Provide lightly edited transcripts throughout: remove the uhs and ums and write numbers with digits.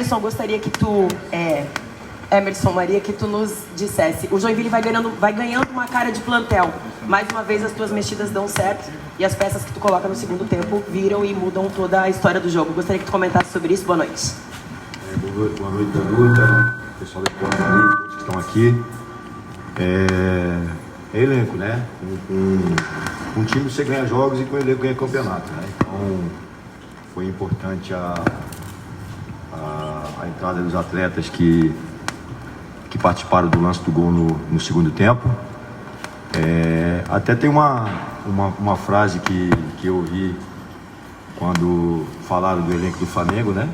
Emerson, gostaria que tu... Emerson Maria, que tu nos dissesse. O Joinville vai ganhando uma cara de plantel. Mais uma vez as tuas mexidas dão certo e as peças que tu coloca no segundo tempo viram e mudam toda a história do jogo. Gostaria que tu comentasse sobre isso. Boa noite. Boa noite, Danuta, pessoal da Esporte Livre, todos que estão aqui. É elenco, né? Com um time você ganha jogos e com o elenco ganha campeonato, né? Então foi importante a entrada dos atletas que participaram do lance do gol no segundo tempo. Até tem uma frase que eu ouvi quando falaram do elenco do Flamengo, né?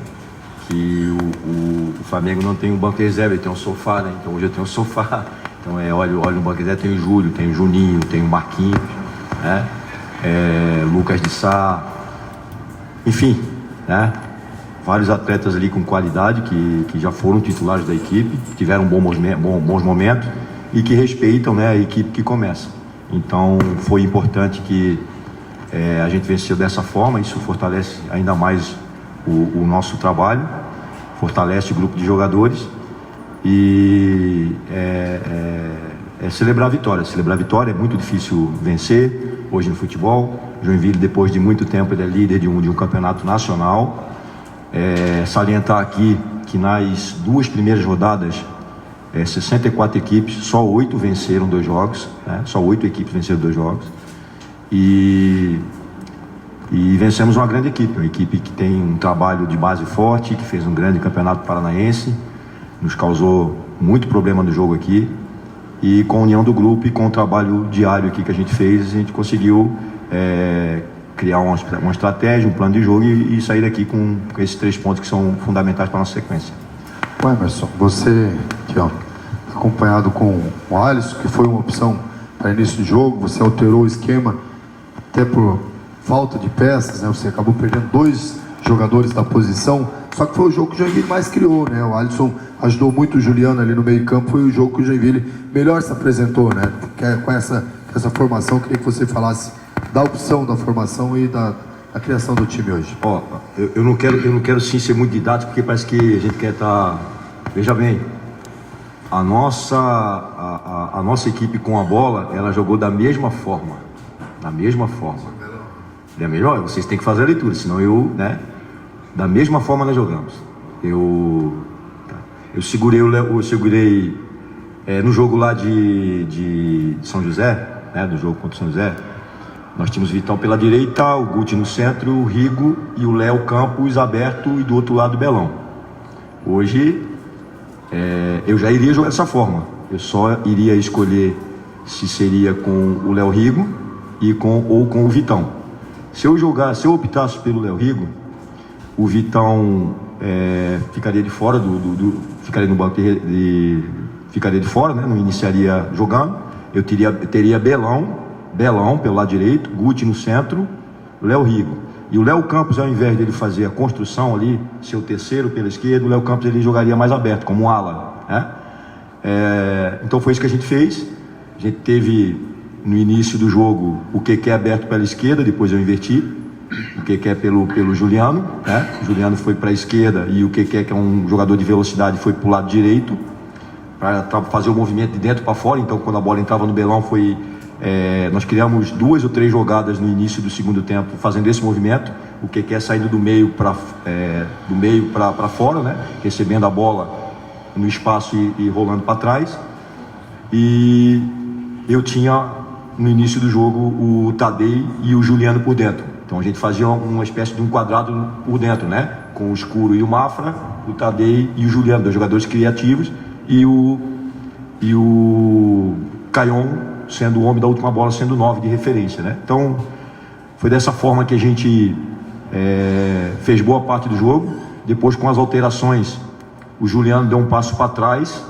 Que o Flamengo não tem um banco de reserva, ele tem um sofá, né? Então hoje eu tenho um sofá. Então olha no banco de reserva, tem o Júlio, tem o Juninho, tem o Marquinhos, né? Lucas de Sá, enfim, né? Vários atletas ali com qualidade que já foram titulares da equipe, tiveram bons momentos e que respeitam, né, a equipe que começa. Então foi importante que a gente venceu dessa forma. Isso fortalece ainda mais o nosso trabalho, fortalece o grupo de jogadores e celebrar a vitória. Celebrar a vitória é muito difícil vencer hoje no futebol. Joinville, depois de muito tempo, ele é líder de um campeonato nacional. Salientar aqui que nas duas primeiras rodadas, 64 equipes, só 8 venceram 2 jogos, né? Só 8 equipes venceram 2 jogos. E vencemos uma grande equipe, uma equipe que tem um trabalho de base forte, que fez um grande campeonato paranaense, nos causou muito problema no jogo aqui. E com a união do grupo e com o trabalho diário aqui que a gente fez, a gente conseguiu criar uma estratégia, um plano de jogo e sair daqui com esses 3 pontos que são fundamentais para a nossa sequência. O Emerson, você aqui, acompanhado com o Alisson, que foi uma opção para início de jogo, você alterou o esquema até por falta de peças, né? Você acabou perdendo 2 jogadores da posição, só que foi o jogo que o Joinville mais criou, né? O Alisson ajudou muito o Juliano ali no meio campo, foi o jogo que o Joinville melhor se apresentou, né? Com essa formação, eu queria que você falasse da opção da formação e da criação do time hoje. Eu não quero sim ser muito didático, porque parece que a gente quer estar... Veja bem, a nossa equipe com a bola, ela jogou da mesma forma. Da mesma forma. É melhor, vocês têm que fazer a leitura, senão da mesma forma nós jogamos. Eu segurei no jogo lá de São José, né, do jogo contra o São José. Nós tínhamos o Vitão pela direita, o Guti no centro, o Rigo e o Léo Campos aberto e do outro lado o Belão. Hoje eu já iria jogar dessa forma. Eu só iria escolher se seria com o Léo Rigo ou com o Vitão. Se eu optasse pelo Léo Rigo, o Vitão ficaria de fora ficaria no banco ficaria de fora, né? Não iniciaria jogando. Eu teria Belão pelo lado direito, Guti no centro, Léo Rigo. E o Léo Campos, ao invés dele fazer a construção ali, ser o terceiro pela esquerda, o Léo Campos ele jogaria mais aberto, como um ala, né? Então foi isso que a gente fez. A gente teve no início do jogo o Keké aberto pela esquerda, depois eu inverti. O Keké pelo Juliano, né? O Juliano foi para a esquerda e o Keké, que é um jogador de velocidade, foi para o lado direito, para fazer o movimento de dentro para fora. Então quando a bola entrava no Belão nós criamos 2 ou 3 jogadas no início do segundo tempo fazendo esse movimento. O Keké saindo do meio para fora, né? Recebendo a bola no espaço e rolando para trás. E eu tinha no início do jogo o Tadei e o Juliano por dentro. Então a gente fazia uma espécie de um quadrado por dentro, né? Com o Escuro e o Mafra, o Tadei e o Juliano, 2 jogadores criativos, e o Caion sendo o homem da última bola, sendo 9 de referência, né? Então foi dessa forma que a gente fez boa parte do jogo. Depois, com as alterações, o Juliano deu um passo para trás,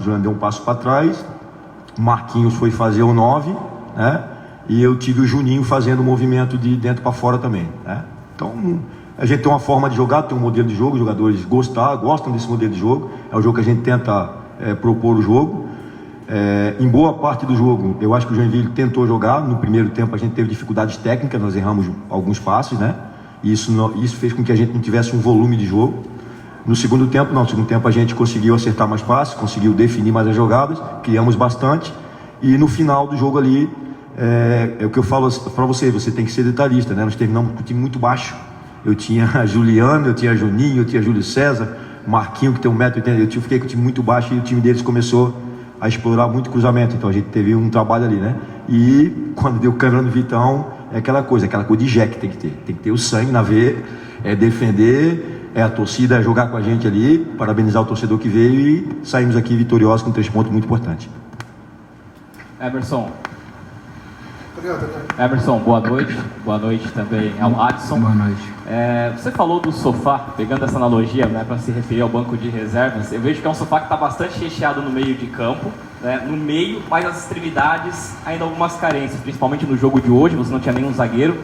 o Marquinhos foi fazer o 9, né? E eu tive o Juninho fazendo o movimento de dentro para fora também, né? Então a gente tem uma forma de jogar, tem um modelo de jogo, os jogadores gostam desse modelo de jogo, é o jogo que a gente tenta propor o jogo. Em boa parte do jogo, eu acho que o Joinville tentou jogar. No primeiro tempo a gente teve dificuldades técnicas, nós erramos alguns passes, né? E isso fez com que a gente não tivesse um volume de jogo. No segundo tempo, não. No segundo tempo a gente conseguiu acertar mais passes, conseguiu definir mais as jogadas, criamos bastante. E no final do jogo ali, é o que eu falo para você tem que ser detalhista, né? Nós terminamos com um time muito baixo. Eu tinha Juliano, eu tinha Juninho, eu tinha Júlio César, Marquinho, que tem 1,80 m. Eu fiquei com o time muito baixo e o time deles começou a explorar muito cruzamento. Então a gente teve um trabalho ali, né? E quando deu câmera no Vitão, é aquela coisa de Jack tem que ter. Tem que ter o sangue na veia, é defender, é a torcida jogar com a gente ali, parabenizar o torcedor que veio e saímos aqui vitoriosos com 3 pontos muito importantes. Emerson, boa noite. Boa noite também ao Adson. Boa noite. Você falou do sofá, pegando essa analogia, né, para se referir ao banco de reservas. Eu vejo que é um sofá que está bastante recheado no meio de campo, né, no meio, mas nas extremidades ainda algumas carências, principalmente no jogo de hoje. Você não tinha nenhum zagueiro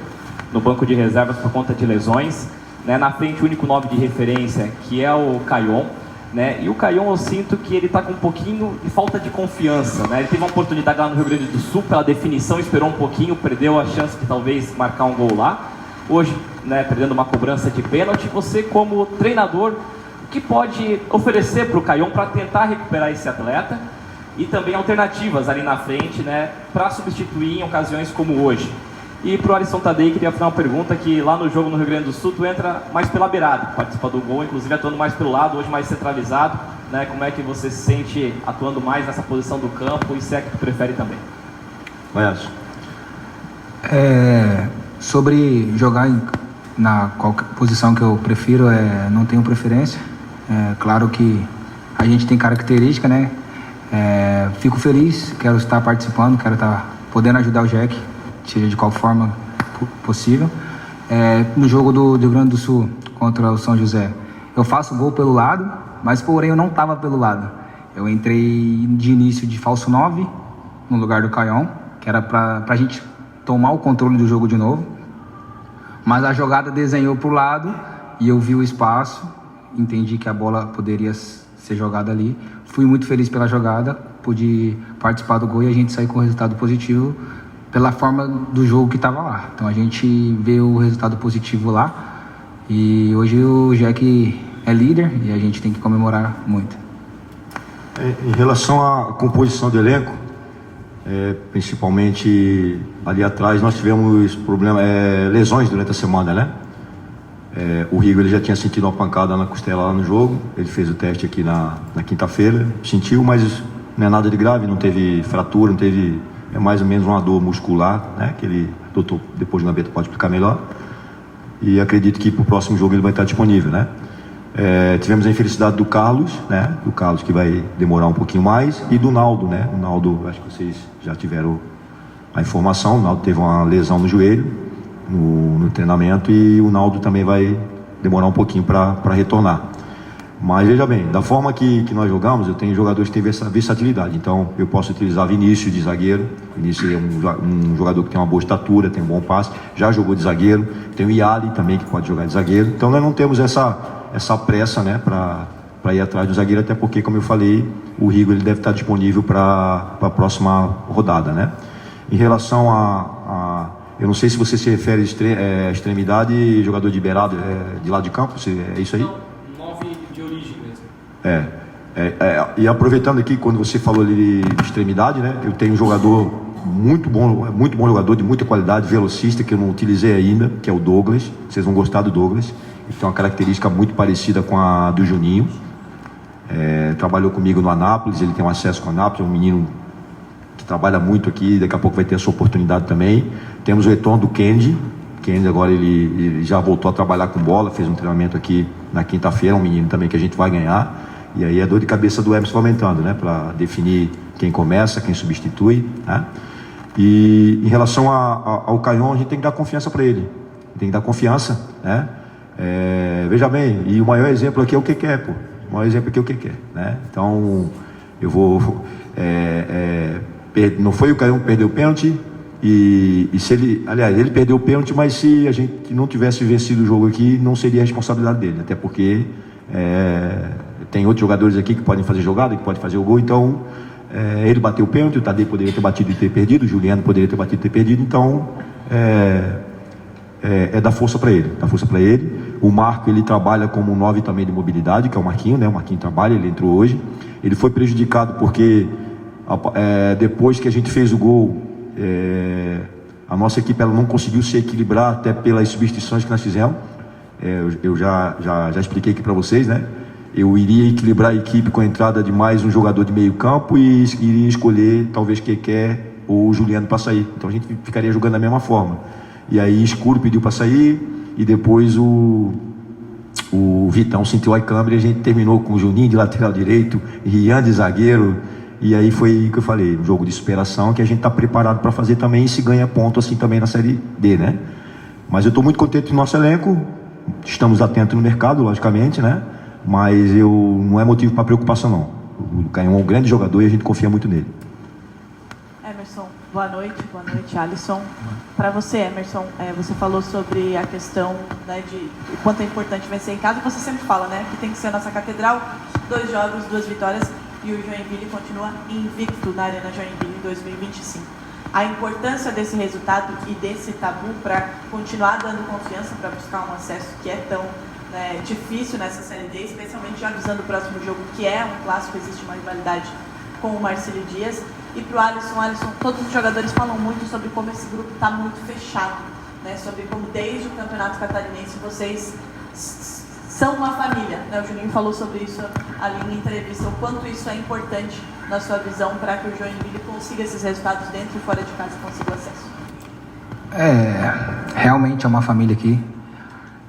no banco de reservas por conta de lesões, né, na frente o único 9 de referência, que é o Caion. Né? E o Caion, eu sinto que ele está com um pouquinho de falta de confiança, né? Ele teve uma oportunidade lá no Rio Grande do Sul pela definição, esperou um pouquinho, perdeu a chance de talvez marcar um gol lá. Hoje, né, perdendo uma cobrança de pênalti, você como treinador, o que pode oferecer para o Caion para tentar recuperar esse atleta e também alternativas ali na frente, né, para substituir em ocasiões como hoje? E para o Alisson Tadei, queria fazer uma pergunta que lá no jogo no Rio Grande do Sul, tu entra mais pela beirada, participa do gol, inclusive atuando mais pelo lado, hoje mais centralizado, né? Como é que você se sente atuando mais nessa posição do campo e se é que tu prefere também? Alisson. Sobre jogar na qualquer posição que eu prefiro, não tenho preferência. Claro que a gente tem característica, né? Fico feliz, quero estar participando, quero estar podendo ajudar o Jack, seja de qual forma possível. No jogo do Rio Grande do Sul contra o São José, eu faço gol pelo lado, mas porém eu não estava pelo lado. Eu entrei de início de falso 9 no lugar do Caion, que era para a gente tomar o controle do jogo de novo, mas a jogada desenhou para o lado e eu vi o espaço, entendi que a bola poderia ser jogada ali, fui muito feliz pela jogada, pude participar do gol e a gente sair com um resultado positivo pela forma do jogo que estava lá. Então a gente vê o resultado positivo lá e hoje o Jack é líder e a gente tem que comemorar muito. Em relação à composição do elenco, principalmente ali atrás nós tivemos lesões durante a semana, né? O Rigo ele já tinha sentido uma pancada na costela lá no jogo, ele fez o teste aqui na quinta-feira, sentiu, mas não é nada de grave, não teve fratura, não teve... É mais ou menos uma dor muscular, né? Que ele, doutor, depois do Gambetta pode explicar melhor. E acredito que para o próximo jogo ele vai estar disponível, né? Tivemos a infelicidade do Carlos, né? Do Carlos que vai demorar um pouquinho mais. E do Naldo, né? O Naldo, acho que vocês já tiveram a informação. O Naldo teve uma lesão no joelho, no treinamento. E o Naldo também vai demorar um pouquinho para retornar. Mas veja bem, da forma que nós jogamos, eu tenho jogadores que têm versatilidade. Então eu posso utilizar Vinícius de zagueiro. Vinícius é um jogador que tem uma boa estatura, tem um bom passe, já jogou de zagueiro. Tem o Iali também que pode jogar de zagueiro. Então nós não temos essa pressa, né, para ir atrás do zagueiro, até porque, como eu falei, o Rigo ele deve estar disponível para a próxima rodada, né? Em relação eu não sei se você se refere à extremidade, jogador de beirado, de lado de campo, é isso aí? Não. E aproveitando aqui, quando você falou ali de extremidade, né? Eu tenho um jogador muito bom jogador, de muita qualidade, velocista, que eu não utilizei ainda, que é o Douglas. Vocês vão gostar do Douglas. Ele tem uma característica muito parecida com a do Juninho. Trabalhou comigo no Anápolis, ele tem um acesso com o Anápolis, é um menino que trabalha muito aqui, daqui a pouco vai ter a sua oportunidade também. Temos o retorno do Kendi. Kendi agora ele já voltou a trabalhar com bola, fez um treinamento aqui na quinta-feira, um menino também que a gente vai ganhar. E aí é dor de cabeça do Emerson aumentando, né? Para definir quem começa, quem substitui, né? E em relação ao Caion, a gente tem que dar confiança para ele. Tem que dar confiança, né? Veja bem, e o maior exemplo aqui é o Keké, pô. O maior exemplo aqui é o Keké, né? Então, eu vou... não foi o Caion que perdeu o pênalti, e se ele... Aliás, ele perdeu o pênalti, mas se a gente não tivesse vencido o jogo aqui, não seria a responsabilidade dele, até porque... tem outros jogadores aqui que podem fazer jogada, que podem fazer o gol, então ele bateu o pênalti, o Tadei poderia ter batido e ter perdido, o Juliano poderia ter batido e ter perdido, então dar força para ele, O Marco, ele trabalha como 9 também de mobilidade, que é o Marquinho, né? O Marquinho trabalha, ele entrou hoje. Ele foi prejudicado porque depois que a gente fez o gol, a nossa equipe ela não conseguiu se equilibrar até pelas substituições que nós fizemos. Eu já expliquei aqui para vocês, né? Eu iria equilibrar a equipe com a entrada de mais um jogador de meio campo e iria escolher talvez Keké ou Juliano para sair. Então a gente ficaria jogando da mesma forma. E aí Escuro pediu para sair e depois o Vitão sentiu a câmera e a gente terminou com o Juninho de lateral direito, Rian de zagueiro. E aí foi o que eu falei, um jogo de superação que a gente está preparado para fazer também e se ganha ponto assim também na Série D, né? Mas eu estou muito contente do nosso elenco, estamos atentos no mercado, logicamente, né? Mas não é motivo para preocupação não. O Caio é um grande jogador e a gente confia muito nele. Emerson, boa noite Alisson. Para você, Emerson, você falou sobre a questão, né, de o quanto é importante vencer em casa. Você sempre fala, né, que tem que ser a nossa catedral, 2 jogos, 2 vitórias, e o Joinville continua invicto na Arena Joinville em 2025. A importância desse resultado e desse tabu para continuar dando confiança para buscar um acesso que é tão difícil nessa Série D, especialmente já avisando o próximo jogo, que é um clássico, existe uma rivalidade com o Marcílio Dias. E para o Alisson, todos os jogadores falam muito sobre como esse grupo está muito fechado, né? Sobre como desde o Campeonato Catarinense vocês são uma família, né? O Juninho falou sobre isso ali em entrevista, o quanto isso é importante na sua visão para que o Joinville consiga esses resultados dentro e fora de casa e consiga o acesso. Realmente é uma família aqui.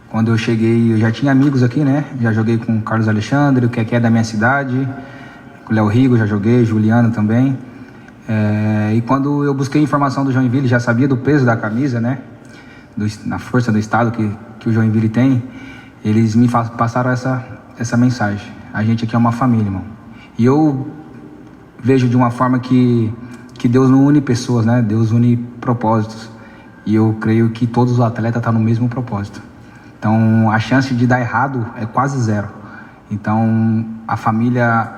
Quando eu cheguei, eu já tinha amigos aqui, né? Já joguei com o Carlos Alexandre, o que é da minha cidade, com o Léo Rigo já joguei, Juliano também. E quando eu busquei informação do Joinville, já sabia do peso da camisa, né? Na força do estado que o Joinville tem, eles me passaram essa mensagem. A gente aqui é uma família, irmão. E eu vejo de uma forma que Deus não une pessoas, né? Deus une propósitos. E eu creio que todos os atletas estão no mesmo propósito. Então, a chance de dar errado é quase zero. Então, a família,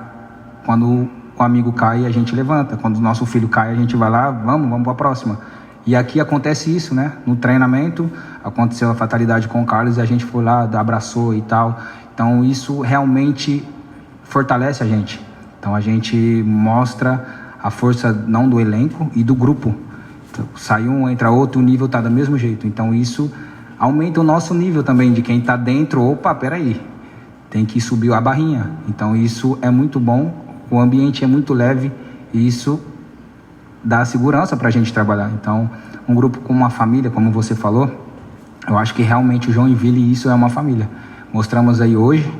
quando o amigo cai, a gente levanta. Quando o nosso filho cai, a gente vai lá, vamos para a próxima. E aqui acontece isso, né? No treinamento, aconteceu a fatalidade com o Carlos e a gente foi lá, abraçou e tal. Então, isso realmente fortalece a gente. Então, a gente mostra a força não do elenco e do grupo. Então, sai um, entra outro, o nível está do mesmo jeito. Então, isso aumenta o nosso nível também de quem está dentro. Opa, peraí, tem que subir a barrinha. Então, isso é muito bom. O ambiente é muito leve e isso dá segurança para a gente trabalhar. Então, um grupo com uma família, como você falou, eu acho que realmente o Joinville, isso é uma família. Mostramos aí hoje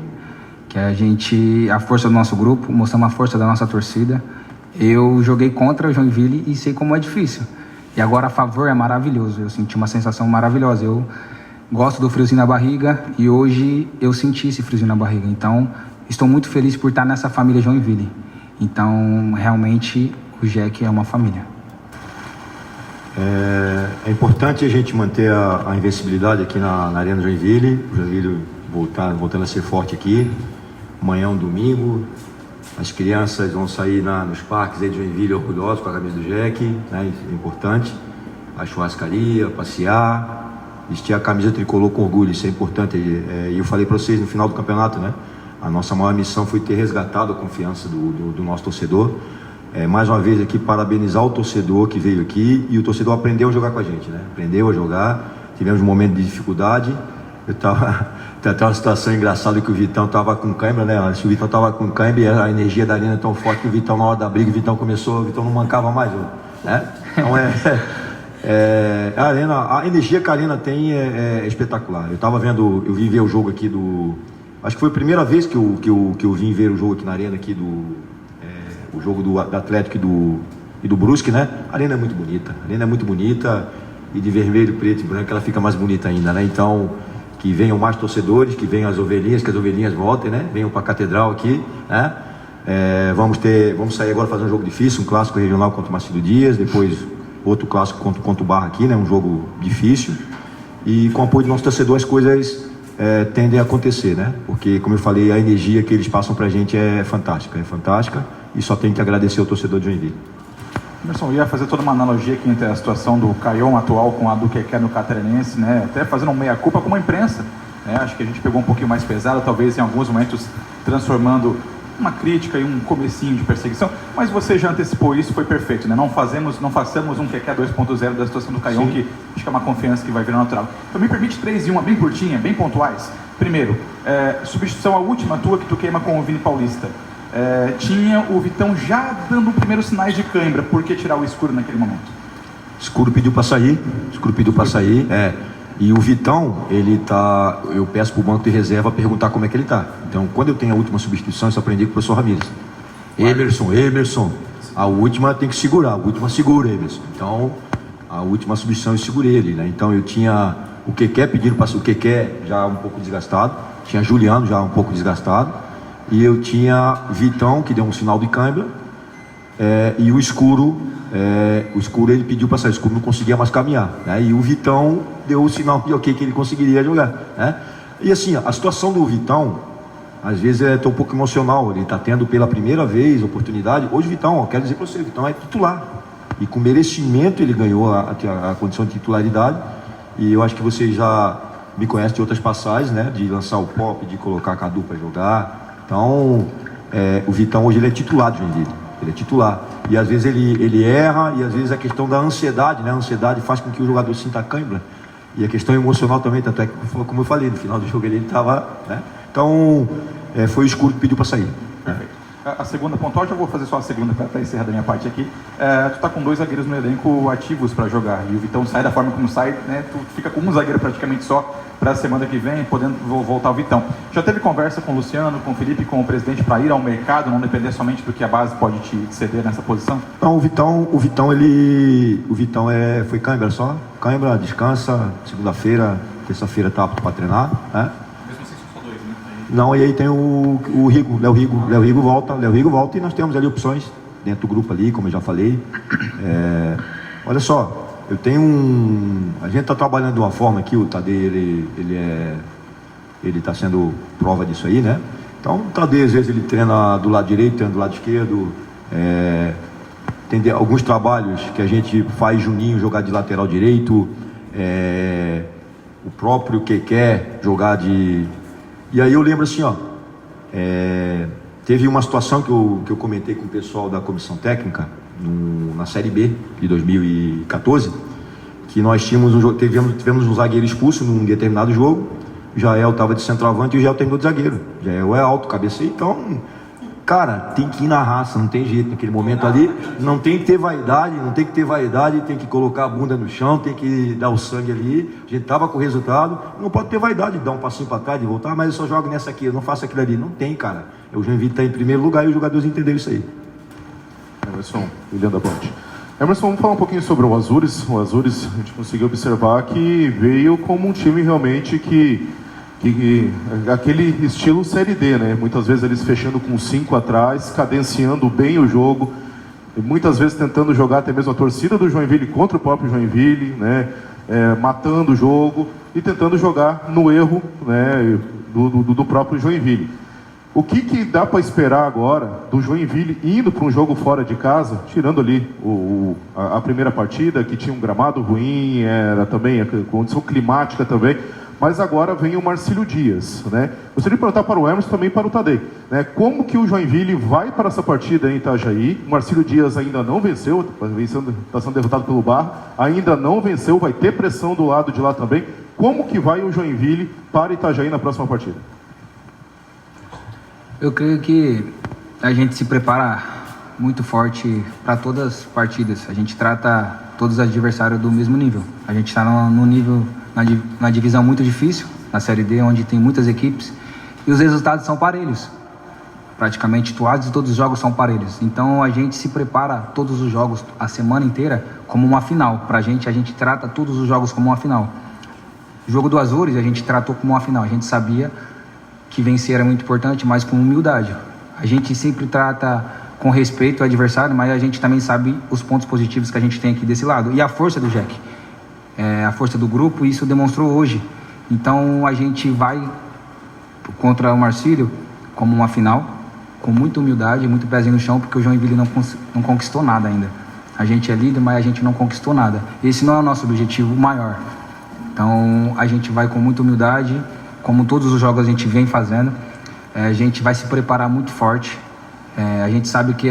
que a força do nosso grupo, mostramos a força da nossa torcida. Eu joguei contra o Joinville e sei como é difícil. E agora a favor é maravilhoso. Eu senti uma sensação maravilhosa. Eu gosto do friozinho na barriga e hoje eu senti esse friozinho na barriga. Então, estou muito feliz por estar nessa família Joinville. Então, realmente, o Jack é uma família. É importante a gente manter a invencibilidade aqui na Arena Joinville. O Joinville voltando a ser forte aqui. Amanhã, um domingo, as crianças vão sair nos parques aí de Joinville orgulhosos com a camisa do Jack, né? Isso é importante. A churrascaria, passear, vestir a camisa tricolor com orgulho, isso é importante. E eu falei para vocês no final do campeonato, né? A nossa maior missão foi ter resgatado a confiança do nosso torcedor. Mais uma vez aqui, parabenizar o torcedor que veio aqui, e o torcedor aprendeu a jogar com a gente, né? Aprendeu a jogar, tivemos um momento de dificuldade. Tem até uma situação engraçada que o Vitão estava com câimbra, né? Se o Vitão estava com câimbra e a energia da arena é tão forte que o Vitão, na hora da briga, o Vitão não mancava mais, né? Então a energia que a arena tem é espetacular. Eu vim ver o jogo aqui acho que foi a primeira vez que eu vim ver o jogo aqui na arena, o jogo do Atlético e do Brusque, né? A arena é muito bonita, e de vermelho, preto e branco ela fica mais bonita ainda, né? Então, que venham mais torcedores, que venham as ovelhinhas, que as ovelhinhas voltem, né? Venham para a Catedral aqui, né? Vamos sair agora fazer um jogo difícil, um clássico regional contra o Marcílio Dias, depois outro clássico contra o Barra aqui, né? Um jogo difícil, e com o apoio do nosso torcedor as coisas tendem a acontecer, né? Porque, como eu falei, a energia que eles passam para a gente é fantástica, e só tem que agradecer ao torcedor de Joinville. Emerson, eu ia fazer toda uma analogia aqui entre a situação do Caion atual com a do Keké no Catarinense, né? Até fazendo um meia-culpa como a imprensa. né? Acho que a gente pegou um pouquinho mais pesado, talvez em alguns momentos transformando uma crítica e um comecinho de perseguição, mas você já antecipou isso, foi perfeito, né? Não façamos um QQ 2.0 da situação do Caion, que acho que é uma confiança que vai virar natural. Então me permite 3 e 1, bem curtinha, bem pontuais. Primeiro, substituição a última tua que tu queima com o Vini Paulista. Tinha o Vitão já dando primeiros sinais de cãibra, por que tirar o Escuro naquele momento? Escuro pediu para sair, e o Vitão, eu peço para o banco de reserva perguntar como é que ele está. Então, quando eu tenho a última substituição, isso eu aprendi com o professor Ramírez. Emerson, a última tem que segurar, a última segura, Emerson. Então, a última substituição eu segurei ele, né? Então, eu tinha o Keké pedindo para o Keké já um pouco desgastado, tinha Juliano já um pouco desgastado, e eu tinha Vitão, que deu um sinal de câimbra, e o Escuro ele pediu para sair, o Escuro não conseguia mais caminhar, né? E o Vitão deu o sinal de ok que ele conseguiria jogar, né? E assim, a situação do Vitão às vezes é um pouco emocional, ele está tendo pela primeira vez oportunidade. Hoje o Vitão, quero dizer para você, o Vitão é titular, e com merecimento ele ganhou a condição de titularidade, e eu acho que você já me conhece de outras passagens, né? De lançar o pop, de colocar a Cadu para jogar. Então, o Vitão hoje ele é titular do Joinville. Ele é titular. E às vezes ele erra, e às vezes a questão da ansiedade, né? A ansiedade faz com que o jogador sinta cãibra. E a questão emocional também, tanto é que, como eu falei, no final do jogo ele estava, né? Então, foi o Escuro que pediu para sair. Perfeito. A segunda pontual, já vou fazer só a segunda para encerrar da minha parte aqui. Tu tá com 2 zagueiros no elenco ativos para jogar, e o Vitão sai da forma como sai, né? Tu fica com um zagueiro praticamente só para a semana que vem, podendo voltar o Vitão. Já teve conversa com o Luciano, com o Felipe, com o presidente para ir ao mercado, não depender somente do que a base pode te ceder nessa posição? Não, o Vitão foi cãibra só, cãibra, descansa, segunda-feira, terça-feira tá apto para treinar, né? Mesmo assim são só 2, né? Não, e aí tem o Léo Rigo volta, e nós temos ali opções dentro do grupo ali, como eu já falei. Olha só, a gente está trabalhando de uma forma aqui, o Tadei, ele está sendo prova disso aí, né? Então o Tadei às vezes ele treina do lado direito, treina do lado esquerdo, tem alguns trabalhos que a gente faz Juninho jogar de lateral direito, o próprio que quer jogar de... E aí eu lembro assim, teve uma situação que eu comentei com o pessoal da comissão técnica na Série B de 2014, que nós tivemos um zagueiro expulso num determinado jogo. O Jael estava de centroavante e o Jael terminou de zagueiro. O Jael é alto, cabeceio, então, cara, tem que ir na raça, não tem jeito naquele momento ali, não tem que ter vaidade, tem que colocar a bunda no chão, tem que dar o sangue ali. A gente tava com o resultado, não pode ter vaidade de dar um passinho para trás, de voltar, mas eu só jogo nessa aqui, eu não faço aquilo ali. Não tem, cara. O Joinville está em primeiro lugar e os jogadores entenderam isso aí. Emerson, William da Ponte. Emerson, vamos falar um pouquinho sobre o Azures. O Azures, a gente conseguiu observar que veio como um time realmente que aquele estilo Série D, né? Muitas vezes eles fechando com 5 atrás, cadenciando bem o jogo, e muitas vezes tentando jogar até mesmo a torcida do Joinville contra o próprio Joinville, né? Matando o jogo e tentando jogar no erro, né? do próprio Joinville. O que dá para esperar agora do Joinville indo para um jogo fora de casa, tirando ali a primeira partida, que tinha um gramado ruim, era também a condição climática também, mas agora vem o Marcílio Dias, né? Gostaria de perguntar para o Emerson, também para o Tadei, né? Como que o Joinville vai para essa partida em Itajaí? O Marcílio Dias ainda não venceu, está sendo derrotado pelo Barra, ainda não venceu, vai ter pressão do lado de lá também. Como que vai o Joinville para Itajaí na próxima partida? Eu creio que a gente se prepara muito forte para todas as partidas. A gente trata todos os adversários do mesmo nível. A gente está no nível, na divisão muito difícil, na Série D, onde tem muitas equipes, e os resultados são parelhos. Praticamente todos os jogos são parelhos. Então a gente se prepara todos os jogos, a semana inteira, como uma final. Para a gente trata todos os jogos como uma final. O jogo do Azures a gente tratou como uma final. A gente sabia que vencer era muito importante, mas com humildade. A gente sempre trata com respeito ao adversário, mas a gente também sabe os pontos positivos que a gente tem aqui desse lado. E a força do Jack, a força do grupo, isso demonstrou hoje. Então a gente vai contra o Marcílio como uma final, com muita humildade, muito pezinho no chão, porque o Joinville não conquistou nada ainda. A gente é líder, mas a gente não conquistou nada. Esse não é o nosso objetivo maior. Então a gente vai com muita humildade, como todos os jogos a gente vem fazendo, a gente vai se preparar muito forte. A gente sabe que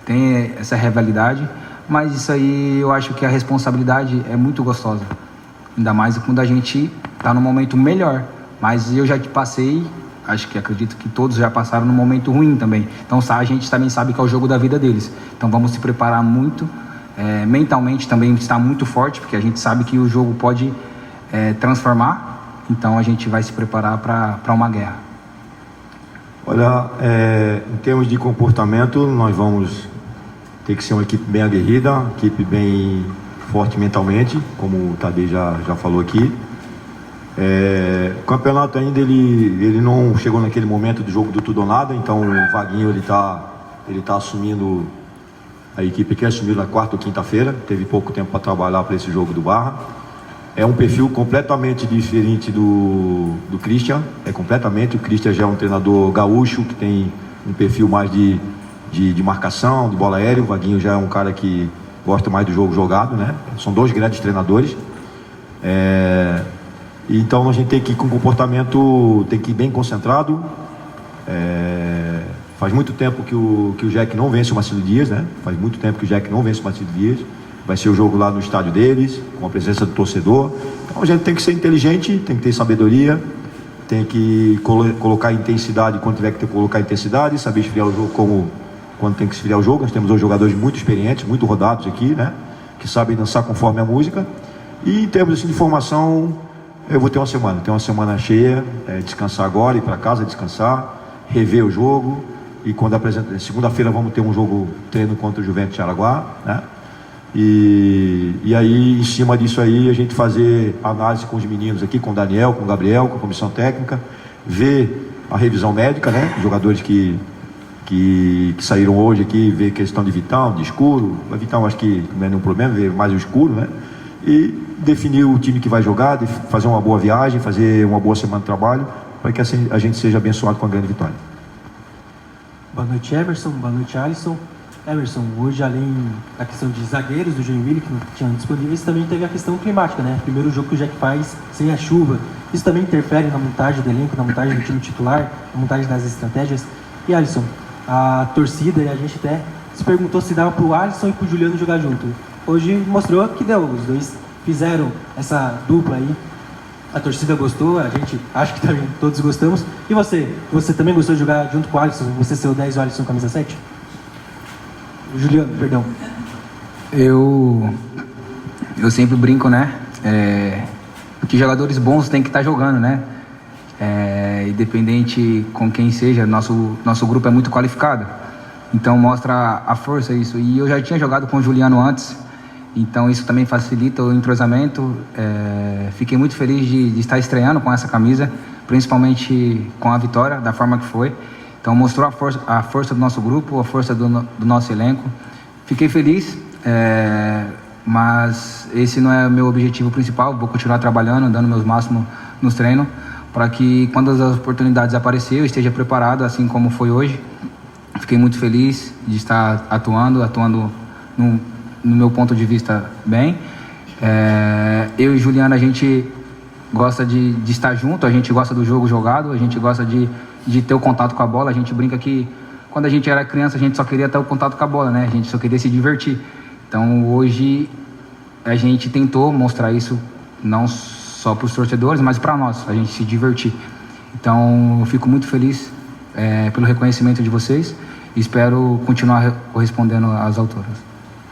tem essa rivalidade, mas isso aí eu acho que a responsabilidade é muito gostosa. Ainda mais quando a gente está no momento melhor. Mas eu já passei, acredito que todos já passaram no momento ruim também. Então a gente também sabe que é o jogo da vida deles. Então vamos se preparar muito, mentalmente também estar muito forte, porque a gente sabe que o jogo pode transformar. Então a gente vai se preparar para uma guerra. Olha, em termos de comportamento, nós vamos ter que ser uma equipe bem aguerrida, uma equipe bem forte mentalmente, como o Tadei já falou aqui. O campeonato ainda ele não chegou naquele momento do jogo do tudo ou nada, então o Vaguinho ele tá assumindo a equipe que assumiu na quarta ou quinta-feira, teve pouco tempo para trabalhar para esse jogo do Barra. É um perfil completamente diferente do Christian, completamente. O Christian já é um treinador gaúcho, que tem um perfil mais de marcação, de bola aérea. O Vaguinho já é um cara que gosta mais do jogo jogado, né? São dois grandes treinadores. Então a gente tem que ir com comportamento, tem que ir bem concentrado. Faz muito tempo que o Jack não vence o Marcelo Dias, né? Faz muito tempo que o Jack não vence o Marcelo Dias. Vai ser o jogo lá no estádio deles, com a presença do torcedor. Então a gente tem que ser inteligente, tem que ter sabedoria, tem que colocar intensidade quando tiver que colocar intensidade, saber esfriar o jogo quando tem que esfriar o jogo. Nós temos dois jogadores muito experientes, muito rodados aqui, né? Que sabem dançar conforme a música. E em termos assim, de formação, eu vou ter uma semana cheia, descansar agora, ir para casa, descansar, rever o jogo. E quando segunda-feira vamos ter um jogo treino contra o Juventus de Araguá, né? E aí, em cima disso aí, a gente fazer análise com os meninos aqui, com o Daniel, com o Gabriel, com a comissão técnica, ver a revisão médica, né? Jogadores que saíram hoje aqui, ver questão de Vitão, de escuro. A Vitão acho que não é nenhum problema, ver mais o escuro, né? E definir o time que vai jogar, fazer uma boa viagem, fazer uma boa semana de trabalho, para que assim a gente seja abençoado com a grande vitória. Boa noite, Emerson. Boa noite, Alisson. Emerson, hoje além da questão de zagueiros do Joinville que não tinham disponíveis, também teve a questão climática, né? Primeiro jogo que o Jack faz sem a chuva. Isso também interfere na montagem do elenco, na montagem do time titular, na montagem das estratégias. E Alisson, a torcida e a gente até se perguntou se dava para o Alisson e para o Juliano jogar junto. Hoje mostrou que deu, os dois fizeram essa dupla aí. A torcida gostou, a gente acho que também todos gostamos. E você também gostou de jogar junto com o Alisson? Você ser o 10 e o Alisson camisa 7? Juliano, perdão. Eu sempre brinco, né? Que jogadores bons têm que estar jogando, né? Independente com quem seja, nosso grupo é muito qualificado. Então mostra a força isso. E eu já tinha jogado com o Juliano antes, então isso também facilita o entrosamento. Fiquei muito feliz de estar estreando com essa camisa, principalmente com a vitória, da forma que foi. Então mostrou a força do nosso grupo, a força do nosso elenco. Fiquei feliz, mas esse não é o meu objetivo principal. Vou continuar trabalhando, dando meus máximos nos treinos, para que quando as oportunidades aparecerem eu esteja preparado, assim como foi hoje. Fiquei muito feliz de estar atuando no meu ponto de vista bem. Eu e Juliano, a gente gosta de estar junto, a gente gosta do jogo jogado, a gente gosta de ter o contato com a bola. A gente brinca que quando a gente era criança a gente só queria ter o contato com a bola, né? A gente só queria se divertir. Então hoje a gente tentou mostrar isso não só para os torcedores, mas para nós, a gente se divertir. Então eu fico muito feliz pelo reconhecimento de vocês e espero continuar correspondendo às alturas.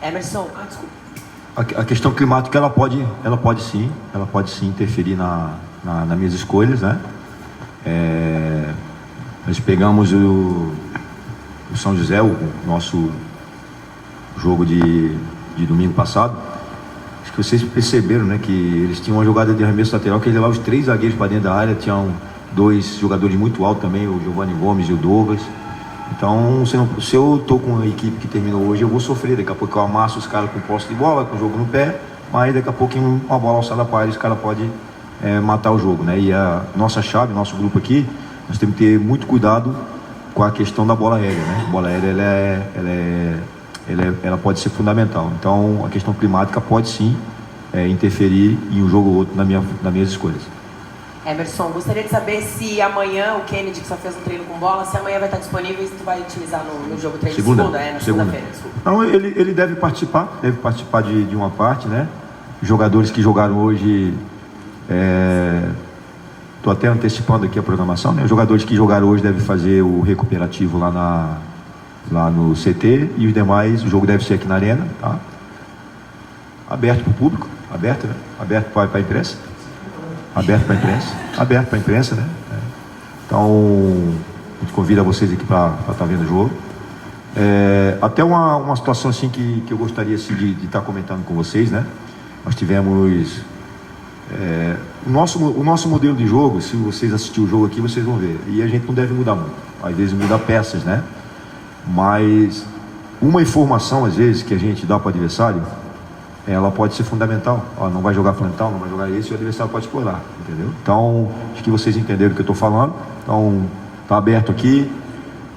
Emerson, desculpa. A questão climática ela pode sim interferir nas minhas escolhas, né? Nós pegamos o São José, o nosso jogo de domingo passado. Acho que vocês perceberam, né, que eles tinham uma jogada de arremesso lateral que eles levavam os 3 zagueiros para dentro da área, tinham 2 jogadores muito altos também, o Giovanni Gomes e o Douglas. Então, se eu estou com a equipe que terminou hoje, eu vou sofrer. Daqui a pouco eu amasso os caras com posse de bola, com o jogo no pé, mas daqui a pouco uma bola alçada para eles, os caras podem matar o jogo, né? E a nossa chave, nosso grupo aqui, nós temos que ter muito cuidado com a questão da bola aérea, né? A bola aérea ela pode ser fundamental. Então, a questão climática pode sim interferir em um jogo ou outro nas minhas escolhas. Emerson, gostaria de saber se amanhã o Kennedy, que só fez um treino com bola, se amanhã vai estar disponível e se tu vai utilizar no jogo treino de segunda, na segunda-feira, desculpa. Não, ele deve participar de uma parte, né? Jogadores que jogaram hoje, estou até antecipando aqui a programação, né? Os jogadores que jogaram hoje devem fazer o recuperativo lá no CT e os demais, o jogo deve ser aqui na Arena, tá? Aberto para o público, aberto, né? Aberto para a imprensa. Aberto para a imprensa, né? Então, a gente convida vocês aqui para estar vendo o jogo. Até uma situação assim que eu gostaria assim, de estar comentando com vocês, né? Nós tivemos o nosso modelo de jogo. Se vocês assistirem o jogo aqui, vocês vão ver. E a gente não deve mudar muito. Às vezes muda peças, né? Mas uma informação, às vezes, que a gente dá para o adversário, ela pode ser fundamental. Não vai jogar frontal, não vai jogar esse, e o adversário pode explorar, entendeu? Então, acho que vocês entenderam o que eu estou falando. Então, está aberto aqui.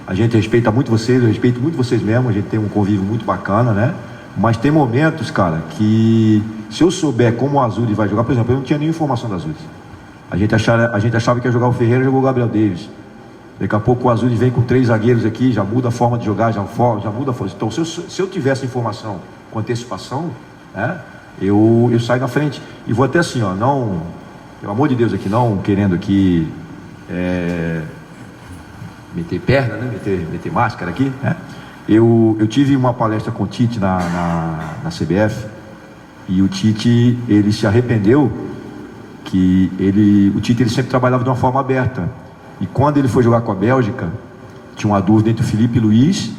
A gente respeita muito vocês, eu respeito muito vocês mesmo. A gente tem um convívio muito bacana, né? Mas tem momentos, cara, que se eu souber como o Azul vai jogar, por exemplo, eu não tinha nenhuma informação do Azul. A gente achava que ia jogar o Ferreira, jogou o Gabriel Davis. Daqui a pouco o Azul vem com 3 zagueiros aqui, já muda a forma de jogar, já muda a forma. Então, se eu tivesse informação com antecipação, eu saio na frente e vou até assim, não, pelo amor de Deus aqui, não querendo aqui meter perna, né? meter máscara aqui, né? Eu tive uma palestra com o Tite na CBF e o Tite, ele se arrependeu que o Tite ele sempre trabalhava de uma forma aberta, e quando ele foi jogar com a Bélgica, tinha uma dúvida entre o Felipe Luiz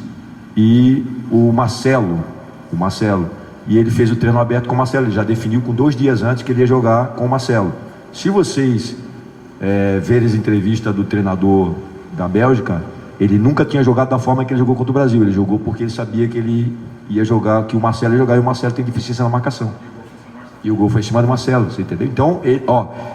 e o Marcelo, e ele fez o treino aberto com o Marcelo. Ele já definiu com 2 dias antes que ele ia jogar com o Marcelo. Se vocês verem as entrevistas do treinador da Bélgica, ele nunca tinha jogado da forma que ele jogou contra o Brasil. Ele jogou porque ele sabia que ele ia jogar, que o Marcelo ia jogar, e o Marcelo tem deficiência na marcação. E o gol foi em cima do Marcelo, você entendeu? Então,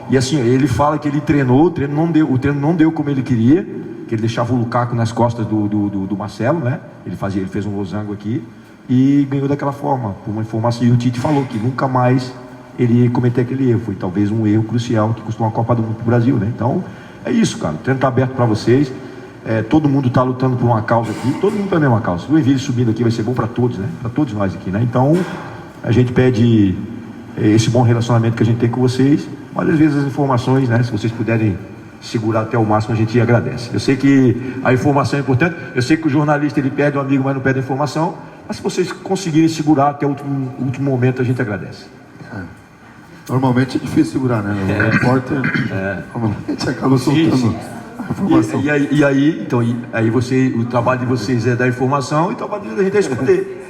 e assim, ele fala que ele treinou, o treino não deu como ele queria, que ele deixava o Lukaku nas costas do Marcelo, né? Ele fez um losango aqui e ganhou daquela forma, por uma informação. E o Tite falou que nunca mais ele ia cometer aquele erro. Foi talvez um erro crucial que custou uma Copa do Mundo pro Brasil, né? Então, é isso, cara. O treino tá aberto para vocês. Todo mundo está lutando por uma causa aqui, todo mundo pela mesma causa. O Joinville subindo aqui vai ser bom para todos, né? Para todos nós aqui, né? Então, a gente pede esse bom relacionamento que a gente tem com vocês, mas às vezes as informações, né? Se vocês puderem segurar até o máximo, a gente agradece. Eu sei que a informação é importante, eu sei que o jornalista ele perde um amigo, mas não perde a informação, mas se vocês conseguirem segurar até o último momento, a gente agradece. Normalmente é difícil segurar, né? O repórter normalmente acaba soltando. Sim. E aí o trabalho de vocês é dar informação e o trabalho da gente é esconder.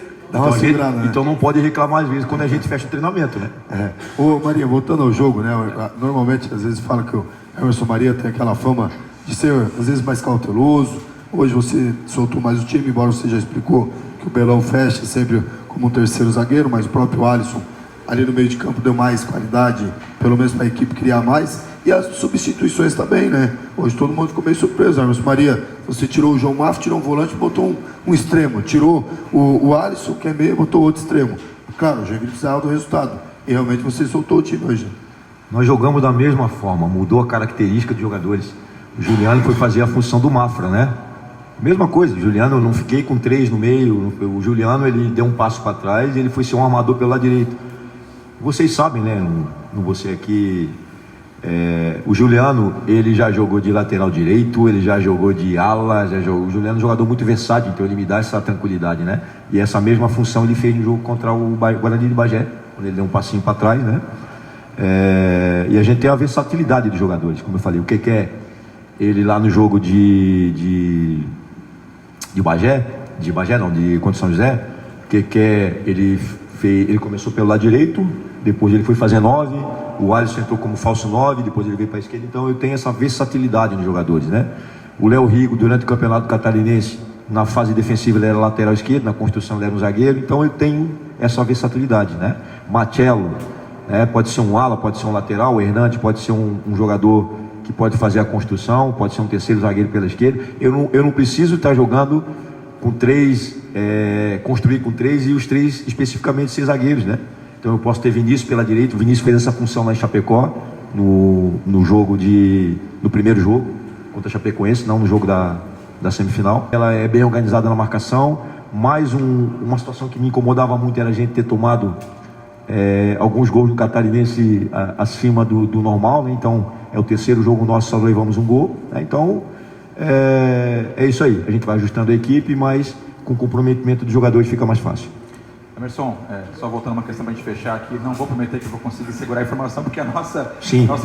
Então não pode reclamar às vezes quando a gente fecha o treinamento, né? Ô Maria, voltando ao jogo, né? Normalmente às vezes fala que o Emerson Maria tem aquela fama de ser às vezes mais cauteloso. Hoje você soltou mais o time, embora você já explicou que o Belão fecha sempre como um terceiro zagueiro, mas o próprio Alisson ali no meio de campo deu mais qualidade, pelo menos para a equipe criar mais. E as substituições também, né? Hoje todo mundo ficou meio surpreso. Emerson Maria, você tirou o João Mafra, tirou um volante, botou um extremo. Tirou o Alisson, que é meio, botou outro extremo. Claro, o Joinville precisava do resultado. E realmente você soltou o time hoje. Nós jogamos da mesma forma, mudou a característica dos jogadores. O Juliano foi fazer a função do Mafra, né? Mesma coisa, o Juliano, eu não fiquei com 3 no meio. O Juliano, ele deu um passo para trás e ele foi ser um armador pelo lado direito. Vocês sabem, né? Não vou ser aqui... o Juliano, ele já jogou de lateral direito, ele já jogou de ala, o Juliano é um jogador muito versátil, então ele me dá essa tranquilidade, né? E essa mesma função ele fez no jogo contra o Guarani de Bagé, quando ele deu um passinho para trás, né? E a gente tem a versatilidade dos jogadores, como eu falei. O que é ele lá no jogo de Bagé, contra São José, o que é ele começou pelo lado direito, depois ele foi fazer 9, o Alisson entrou como falso 9, depois ele veio para a esquerda. Então eu tenho essa versatilidade nos jogadores, né? O Léo Rigo, durante o Campeonato Catarinense, na fase defensiva ele era lateral esquerdo, na construção ele era um zagueiro. Então eu tenho essa versatilidade, né? Marcelo, né? Pode ser um ala, pode ser um lateral. O Hernandes pode ser um jogador que pode fazer a construção, pode ser um terceiro zagueiro pela esquerda. Eu não preciso estar jogando com 3, construir com 3 e os 3 especificamente ser zagueiros, né? Então eu posso ter Vinícius pela direita. O Vinícius fez essa função lá em Chapecó, no primeiro jogo contra a Chapecoense, não no jogo da semifinal. Ela é bem organizada na marcação. Mais uma situação que me incomodava muito era a gente ter tomado alguns gols do Catarinense acima do normal, né? Então é o terceiro jogo nosso, só levamos um gol, né? Então é isso aí, a gente vai ajustando a equipe, mas com o comprometimento dos jogadores fica mais fácil. Emerson, só voltando uma questão para a gente fechar aqui, não vou prometer que eu vou conseguir segurar a informação, porque a nossa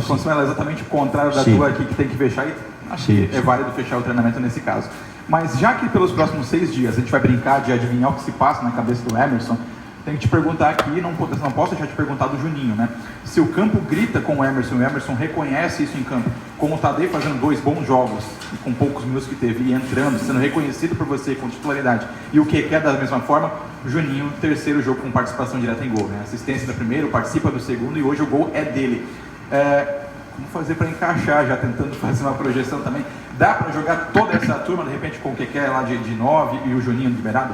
função é exatamente o contrário da tua aqui, que tem que fechar, e acho que é válido fechar o treinamento nesse caso. Mas já que pelos próximos 6 dias a gente vai brincar de adivinhar o que se passa na cabeça do Emerson, tem que te perguntar aqui, não posso deixar de perguntar do Juninho, né? Se o campo grita com o Emerson reconhece isso em campo, com o Tadei fazendo 2 bons jogos, com poucos minutos que teve, e entrando, sendo reconhecido por você com titularidade, e o Keké da mesma forma, o Juninho, terceiro jogo com participação direta em gol, né? Assistência do primeiro, participa do segundo, e hoje o gol é dele. Como fazer para encaixar, já tentando fazer uma projeção também? Dá para jogar toda essa turma, de repente, com o Keké lá de 9 e o Juninho liberado?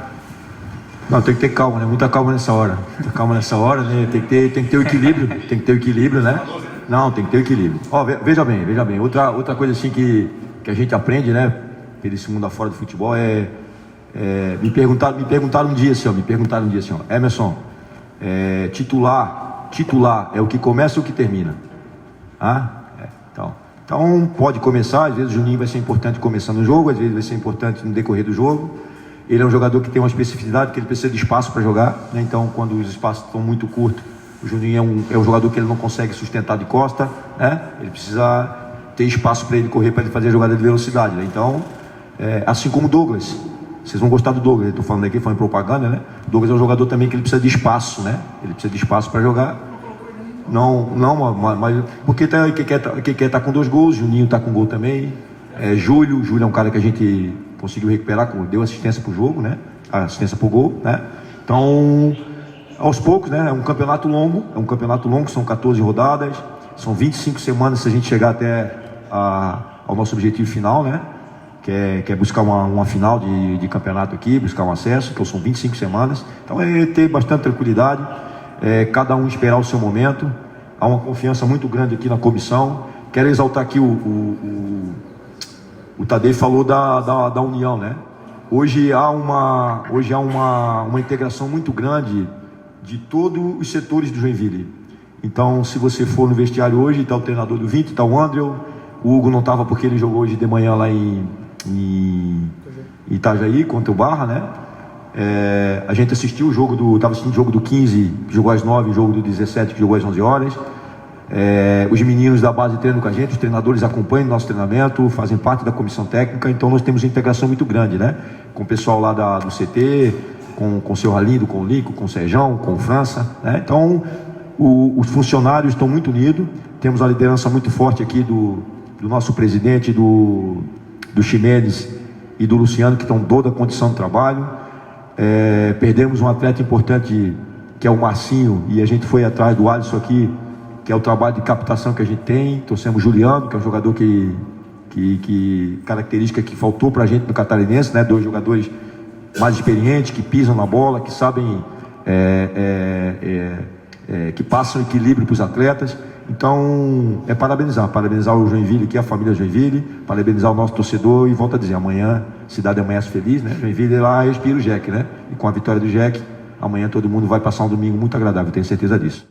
Não, tem que ter calma, né? Muita calma nessa hora. Muita calma nessa hora, né? Tem que ter o equilíbrio. Tem que ter o equilíbrio, né? Não, tem que ter o equilíbrio. Ó, veja bem. Outra coisa assim que a gente aprende, né? Pelo mundo afora do futebol me perguntaram um dia assim, ó, Emerson, titular é o que começa ou o que termina? Então pode começar, às vezes o Juninho vai ser importante começando o jogo, às vezes vai ser importante no decorrer do jogo. Ele é um jogador que tem uma especificidade, que ele precisa de espaço para jogar, né? Então quando os espaços estão muito curtos, o Juninho é um jogador que ele não consegue sustentar de costa, né? Ele precisa ter espaço para ele correr, para ele fazer a jogada de velocidade, né? Então, assim como o Douglas, vocês vão gostar do Douglas, eu estou falando aqui, foi em propaganda, né? O Douglas é um jogador também que ele precisa de espaço, né? Ele precisa de espaço para jogar. Não, mas porque o Keké tá com 2 gols, Juninho tá com gol também. Júlio é um cara que a gente conseguiu recuperar, deu assistência pro jogo, né? Assistência pro gol, né? Então, aos poucos, né? É um campeonato longo, são 14 rodadas, são 25 semanas se a gente chegar até ao nosso objetivo final, né? Que é buscar uma final de campeonato aqui, buscar um acesso, então são 25 semanas. Então é ter bastante tranquilidade, cada um esperar o seu momento. Há uma confiança muito grande aqui na comissão. Quero exaltar aqui o Tadei falou da união, né? Hoje há uma integração muito grande de todos os setores do Joinville. Então, se você for no vestiário hoje, está o treinador do 20, está o André, o Hugo não estava porque ele jogou hoje de manhã lá em Itajaí contra o Barra, né? A gente assistiu estava assistindo o jogo do 15, que jogou às 9, o jogo do 17, que jogou às 11 horas. Os meninos da base treinam com a gente, os treinadores acompanham o nosso treinamento, fazem parte da comissão técnica, então nós temos uma integração muito grande, né? Com o pessoal lá do CT, com o seu Ralindo, com o Lico, com o Serjão, com o França, né? Então os funcionários estão muito unidos, temos uma liderança muito forte aqui do nosso presidente, do Ximenes e do Luciano, que estão toda a condição de trabalho. Perdemos um atleta importante, que é o Marcinho, e a gente foi atrás do Alisson aqui, que é o trabalho de captação que a gente tem. Trouxemos o Juliano, que é um jogador característica que faltou para a gente no Catarinense, né? 2 jogadores mais experientes, que pisam na bola, que sabem, que passam equilíbrio para os atletas. Então, parabenizar o Joinville aqui, a família Joinville, parabenizar o nosso torcedor, e volto a dizer, amanhã, cidade amanhece feliz, né? Joinville lá respira o Jack, né? E com a vitória do Jack, amanhã todo mundo vai passar um domingo muito agradável, tenho certeza disso.